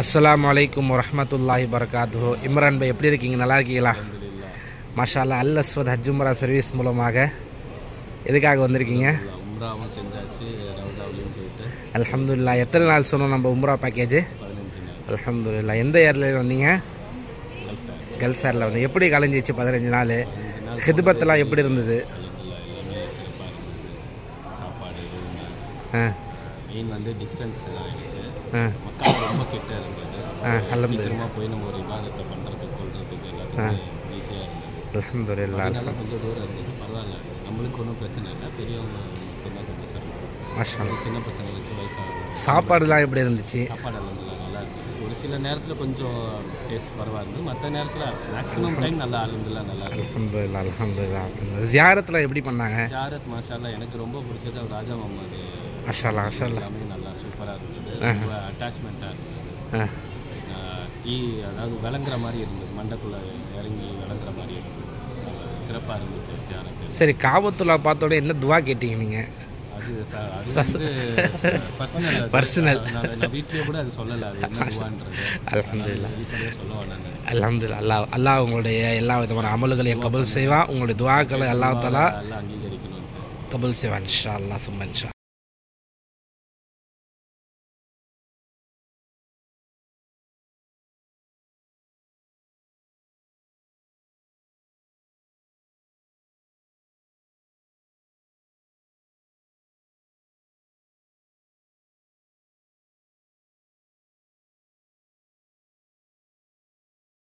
அஸ்ஸலாமு அலைக்கும் வரஹ்மத்துல்லாஹி வபரகாத்துஹு. இம்ரான் பாய் எப்படி இருக்கீங்க? நல்லா இருக்கீங்களா? மாஷா அல்லாஹ். அல் அஸ்வத் ஹஜ் உம்ரா சர்வீஸ் மூலமாக எதுக்காக வந்திருக்கீங்க? உம்ராவும் செஞ்சாச்சு, ரவுதாவிலையும் போயிட்டு அல்ஹம்துலில்லாஹ். எத்தனை நாள் சொன்னோம் நம்ம உம்ரா பேக்கேஜ்? 15 நாள். அல்ஹம்துலில்லாஹ். எந்த ஏரில் வந்தீங்க? கல்ஃப் ஏரில் வந்து. எப்படி கலைஞ்சிச்சு 15 நாள்? ஹிதுபத்தெல்லாம் எப்படி இருந்தது? எல்லாமே சிறப்பாக இருந்தது. சாப்பாடு மெயின் வந்து டிஸ்டன்ஸ் தான் இருக்குது. மக்கள் ரொம்ப கிட்ட இருந்தது. சீக்கிரமாக போய் நம்ம ஒரு விவாதத்தை பண்ணுறதுக்கு கொள்றதுக்கு எல்லாத்துக்கும் ஈஸியாக இருந்தது. அல்ஹம்துலில்லாஹ். அதனால கொஞ்சம் தூரம் இருந்தது, பரவாயில்ல. நம்மளுக்கு ஒன்றும் பிரச்சனை இல்லை. பெரியவங்க மட்டும்தான் கொஞ்சம் சிரமம். மாஷா அல்லாஹ். சின்ன பசங்க வச்சு வயசாகும். சாப்பாடுலாம் எப்படி இருந்துச்சு? சாப்பாடு நல்லா இருந்தது. ஒரு சில நேரத்தில் கொஞ்சம் டேஸ்ட் பரவாயில்ல, மற்ற நேரத்தில் மேக்ஸிமம் டைம் நல்லா இருந்ததுல நல்லா இருக்கு. அல்ஹம்துலில்லாஹ் அல்ஹம்துலில்லாஹ். இந்த ஜியாரத்தில் எப்படி பண்ணாங்க? ஜாரத் மாஷா அல்லாஹ் எனக்கு ரொம்ப பிடிச்சது ராஜா முகமது. மாஷா அல்லாஹ் மாஷா அல்லாஹ். எல்லாமே நல்லா சூப்பராக இருந்தது. ரொம்ப அட்டாச்மெண்ட்டாக இருந்தது. அதாவது விளங்குற மாதிரி இருந்தது, மண்டக்குள்ளே இறங்கி விளங்குற மாதிரி இருந்தது. சிறப்பாக இருந்துச்சு ஜியாரத்து. சரி, காபத்துல்லா பார்த்தோட என்ன துவா கேட்டீங்க நீங்கள்? அது வந்து பர்சனல். நான் வீட்லேயே கூட அது சொல்லலை, அது என்ன துவான்றது. அல்ஹம்துலில்லாஹ். வெளிப்படையாக சொல்ல வேணாங்க. அல்ஹம்துலில்லாஹ். அல்லாஹ் உங்களுடைய எல்லா விதமான அமல்களையும் கபூல் செய்வான். உங்களுடைய துவாக்களை அல்லாஹ் தஆலா எல்லாம் அங்கீகரிக்கணும். கபூல் செய்வான் இன்ஷா அல்லாஹ் சும்ம இன்ஷா.